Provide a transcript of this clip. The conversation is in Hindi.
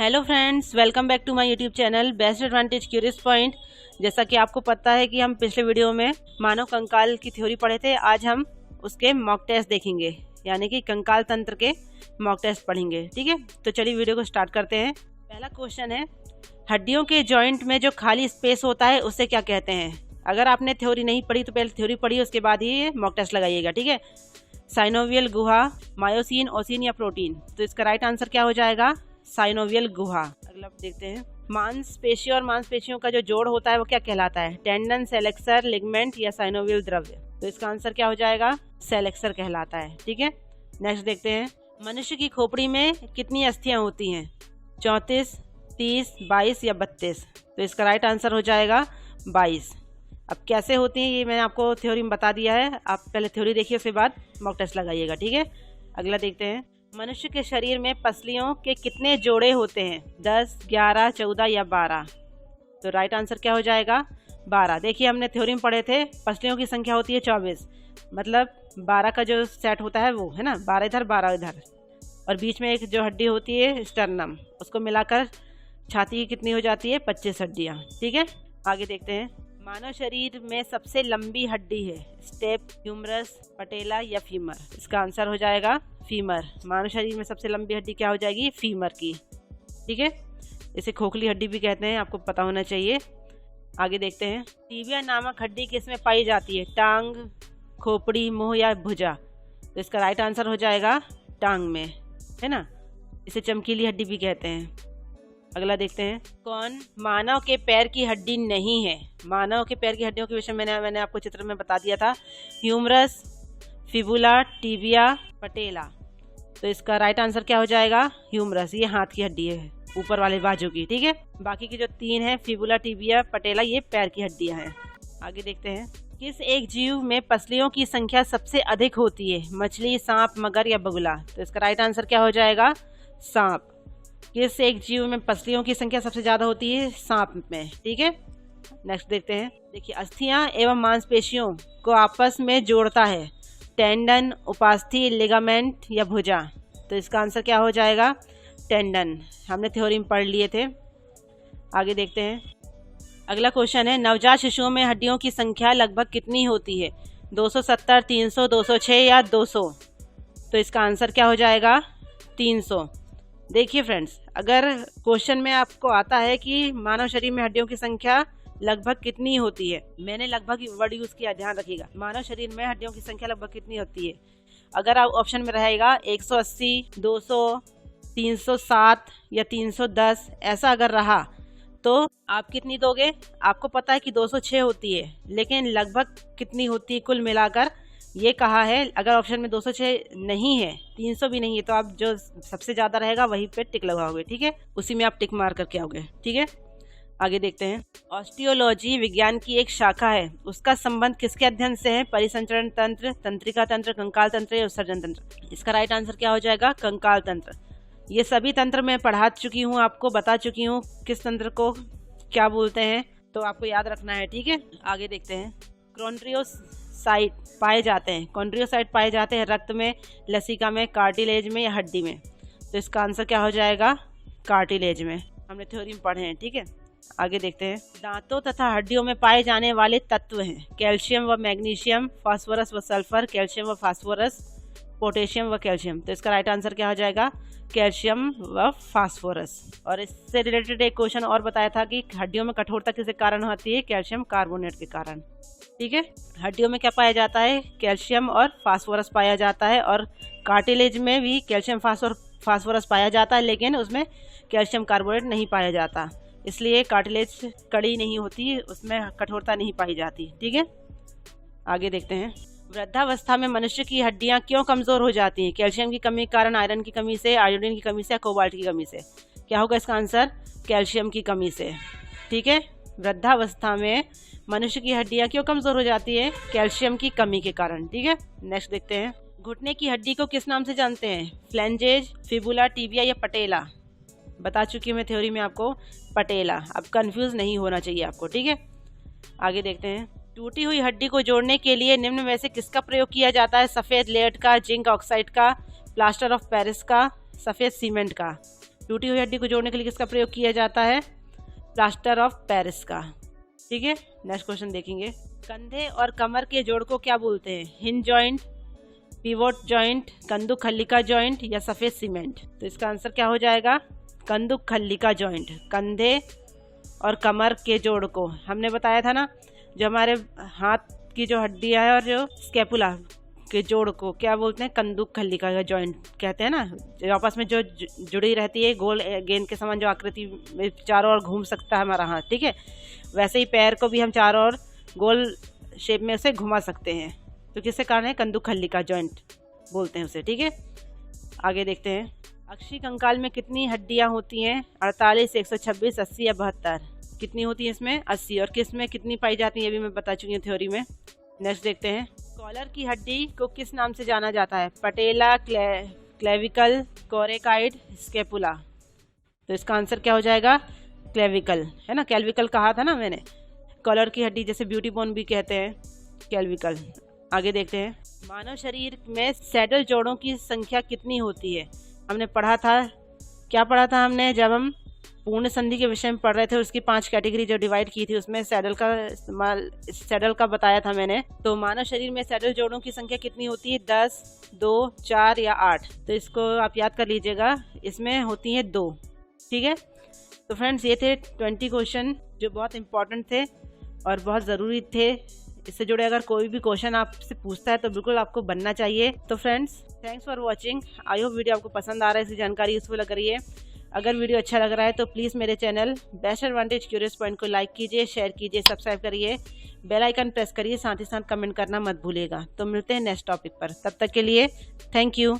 Hello friends, welcome back to my YouTube channel best advantage curious point. जैसा कि आपको पता है कि हम पिछले वीडियो में मानव कंकाल की थ्योरी पढ़े थे। आज हम उसके मॉक टेस्ट देखेंगे, यानी कि कंकाल तंत्र के मॉक टेस्ट पढ़ेंगे। ठीक है, तो चलिए वीडियो को स्टार्ट करते हैं। पहला क्वेश्चन है, हड्डियों के जॉइंट में जो खाली स्पेस होता है उसे क्या कहते हैं। अगर आपने थ्योरी नहीं पढ़ी तो पहले थ्योरी पढ़ी, उसके बाद ही मॉक टेस्ट लगाइएगा। ठीक है, साइनोवियल गुहा, मायोसिन, ओसिन या प्रोटीन। तो इसका राइट आंसर क्या हो जाएगा, साइनोवियल गुहा। अगला देखते हैं, मांसपेशी और मांसपेशियों का जो जोड़ होता है वो क्या कहलाता है, टेंडन, सेलेक्सर, लिगमेंट या साइनोवियल द्रव्य। तो इसका आंसर क्या हो जाएगा, सेलेक्सर कहलाता है। ठीक है, नेक्स्ट देखते हैं, मनुष्य की खोपड़ी में कितनी अस्थियां होती हैं, 34, 30, 22 या 32। तो इसका राइट आंसर हो जाएगा 22। अब कैसे होती हैं ये मैंने आपको थ्योरी में बता दिया है, आप पहले थ्योरी देखिए उसके बाद मॉक टेस्ट लगाइएगा। ठीक है, अगला देखते हैं, मनुष्य के शरीर में पसलियों के कितने जोड़े होते हैं, 10, 11, 14 या 12। तो राइट आंसर क्या हो जाएगा, 12। देखिए हमने थ्योरी में पढ़े थे पसलियों की संख्या होती है 24, मतलब 12 का जो सेट होता है वो है ना, 12 इधर 12 इधर, और बीच में एक जो हड्डी होती है स्टर्नम, उसको मिलाकर छाती की कितनी हो जाती है, 25 हड्डियाँ। ठीक है, आगे देखते हैं, मानव शरीर में सबसे लंबी हड्डी है, स्टेप, ह्यूमरस, पटेला या फीमर। इसका आंसर हो जाएगा फीमर। मानव शरीर में सबसे लंबी हड्डी क्या हो जाएगी, फीमर की। ठीक है, इसे खोखली हड्डी भी कहते हैं, आपको पता होना चाहिए। आगे देखते हैं, टीबिया नामक हड्डी किसमें पाई जाती है, टांग, खोपड़ी, मुंह या भुजा। तो इसका राइट आंसर हो जाएगा टांग में, है ना, इसे चमकीली हड्डी भी कहते हैं। अगला देखते हैं, कौन मानव के पैर की हड्डी नहीं है। मानव के पैर की हड्डियों के विषय में मैंने आपको चित्र में बता दिया था, ह्यूमरस, फिबुला, टीबिया, पटेला। तो इसका राइट आंसर क्या हो जाएगा, ह्यूमरस। ये हाथ की हड्डी है, ऊपर वाले बाजू की। ठीक है, बाकी की जो 3 है, फिबुला, टीबिया, पटेला, ये पैर की हड्डियां हैं। आगे देखते हैं, किस एक जीव में पसलियों की संख्या सबसे अधिक होती है, मछली, सांप, मगर या बगुला। तो इसका राइट आंसर क्या हो जाएगा, सांप। किस एक जीव में पसलियों की संख्या सबसे ज्यादा होती है, सांप में। ठीक है, नेक्स्ट देखते हैं, देखिए अस्थियां एवं मांसपेशियों को आपस में जोड़ता है, टेंडन, उपास्थि, लिगामेंट या भुजा। तो इसका आंसर क्या हो जाएगा, टेंडन। हमने थ्योरी में पढ़ लिए थे। आगे देखते हैं, अगला क्वेश्चन है, नवजात शिशुओं में हड्डियों की संख्या लगभग कितनी होती है, 270, 300, 206 या 200। तो इसका आंसर क्या हो जाएगा, 300। देखिए फ्रेंड्स, अगर क्वेश्चन में आपको आता है कि मानव शरीर में हड्डियों की संख्या लगभग कितनी होती है, मैंने लगभग वर्ड यूज किया, ध्यान रखिएगा। मानव शरीर में हड्डियों की संख्या लगभग कितनी होती है, अगर आप ऑप्शन में रहेगा 180, 200, 307 या 310, ऐसा अगर रहा तो आप कितनी दोगे। आपको पता है कि 206 होती है, लेकिन लगभग कितनी होती है कुल मिलाकर, ये कहा है। अगर ऑप्शन में 206 नहीं है, 300 भी नहीं है, तो आप जो सबसे ज्यादा रहेगा वहीं पे टिक लगाओगे। ठीक है, उसी में आप टिक मार करके आओगे। ठीक है, आगे देखते हैं, ऑस्टियोलॉजी विज्ञान की एक शाखा है, उसका संबंध किसके अध्ययन से है, परिसंचरण तंत्र, तंत्रिका तंत्र, कंकाल तंत्र या उत्सर्जन तंत्र। इसका राइट आंसर क्या हो जाएगा, कंकाल तंत्र। ये सभी तंत्र मैं पढ़ा चुकी हूँ, आपको बता चुकी हूँ किस तंत्र को क्या बोलते हैं, तो आपको याद रखना है। ठीक है, आगे देखते हैं, कॉन्ड्रियोसाइट पाए जाते हैं, कॉन्ड्रियोसाइट पाए जाते हैं रक्त में, लसिका में, कार्टिलेज में या हड्डी में। तो इसका आंसर क्या हो जाएगा, कार्टिलेज में। हमने थ्योरी में पढ़े हैं। ठीक है, आगे देखते हैं, दांतों तथा हड्डियों में पाए जाने वाले तत्व हैं, कैल्शियम व मैग्नीशियम, फास्फोरस व सल्फर, कैल्शियम व फास्फोरस, पोटेशियम व कैल्शियम। तो इसका राइट आंसर क्या हो जाएगा, कैल्शियम व फास्फोरस। और इससे रिलेटेड एक क्वेश्चन और बताया था कि हड्डियों में कठोरता किसके कारण होती है, कैल्शियम कार्बोनेट के कारण। ठीक है, हड्डियों में क्या पाया जाता है, कैल्शियम और फास्फोरस पाया जाता है, और कार्टिलेज में भी कैल्शियम फास्फोरस पाया जाता है, लेकिन उसमें कैल्शियम कार्बोनेट नहीं पाया जाता, इसलिए कार्टिलेज कड़ी नहीं होती, उसमें कठोरता नहीं पाई जाती। ठीक है, आगे देखते हैं, वृद्धावस्था में मनुष्य की हड्डियां क्यों कमजोर हो जाती हैं, कैल्शियम की कमी के कारण, आयरन की कमी से, आयोडीन की कमी से या कोबाल्ट की कमी से। क्या होगा इसका आंसर, कैल्शियम की कमी से। ठीक है, वृद्धावस्था में मनुष्य की हड्डियां क्यों कमजोर हो जाती है, कैल्शियम की कमी के कारण। ठीक है, नेक्स्ट देखते हैं, घुटने की हड्डी को किस नाम से जानते हैं, फ्लेंजेज, फिबुला, टीबिया या पटेला। बता चुकी हूँ मैं थ्योरी में आपको, पटेला। अब कंफ्यूज नहीं होना चाहिए आपको। ठीक है, आगे देखते हैं, टूटी हुई हड्डी को जोड़ने के लिए निम्न में से किसका प्रयोग किया जाता है, सफेद लेड का, जिंक ऑक्साइड का, प्लास्टर ऑफ पेरिस का, सफेद सीमेंट का। टूटी हुई हड्डी को जोड़ने के लिए किसका प्रयोग किया जाता है? प्लास्टर ऑफ पेरिस का। ठीक है, नेक्स्ट क्वेश्चन देखेंगे। कंधे और कमर के जोड़ को क्या बोलते हैं? हिंज जॉइंट, पिवोट जॉइंट, कंदुक खल्लिका जॉइंट या सफेद सीमेंट? तो इसका आंसर क्या हो जाएगा? कंदुक खल्लिका जॉइंट। कंधे और कमर के जोड़ को हमने बताया था ना, जो हमारे हाथ की जो हड्डियां है और जो स्कैपुला के जोड़ को क्या बोलते हैं? कंदुक खल्लिका का जॉइंट कहते हैं ना, जो आपस में जो जुड़ी रहती है, गोल गेंद के समान जो आकृति में चारों ओर घूम सकता है हमारा हाथ। ठीक है, वैसे ही पैर को भी हम चारों ओर गोल शेप में उसे घुमा सकते हैं, तो किसके कारण है? कंदुक खल्लिका जॉइंट बोलते हैं उसे। ठीक है, आगे देखते हैं। अक्षी कंकाल में कितनी हड्डियां होती हैं? 48, 126, 80 या 72? कितनी होती है इसमें? 80। और किस में कितनी पाई जाती है ये भी मैं बता चुकी हूँ थ्योरी में। नेक्स्ट देखते हैं। कॉलर की हड्डी को किस नाम से जाना जाता है? पटेला, क्लेविकल, कोरेकाइड, स्केपुला? तो इसका आंसर क्या हो जाएगा? क्लेविकल, है ना, कैल्विकल कहा था ना मैंने। कॉलर की हड्डी जैसे ब्यूटी बोन भी कहते हैं, कैल्विकल। आगे देखते हैं। मानव शरीर में सैडल जोड़ों की संख्या कितनी होती है? हमने पढ़ा था, क्या पढ़ा था हमने जब हम पूर्ण संधि के विषय में पढ़ रहे थे? उसकी 5 कैटेगरी जो डिवाइड की थी, उसमें सैडल का इस्तेमाल, सैडल का बताया था मैंने। तो मानव शरीर में सैडल जोड़ों की संख्या कितनी होती है? 10, 2, 4 या 8? तो इसको आप याद कर लीजिएगा, इसमें होती है 2। ठीक है, तो फ्रेंड्स ये थे 20 क्वेश्चन जो बहुत इंपॉर्टेंट थे और बहुत ज़रूरी थे। इससे जुड़े अगर कोई भी क्वेश्चन आपसे पूछता है तो बिल्कुल आपको बनना चाहिए। तो friends, thanks for watching. I hope video आपको पसंद आ रहा है, इसकी जानकारी यूजफुल लग रही है। अगर वीडियो अच्छा लग रहा है तो प्लीज़ मेरे channel best advantage curious point को लाइक कीजिए, शेयर कीजिए, सब्सक्राइब करिए, बेल आइकन प्रेस करिए, साथ ही साथ कमेंट करना मत भूलिएगा। तो मिलते हैं नेक्स्ट टॉपिक पर, तब तक के लिए थैंक यू।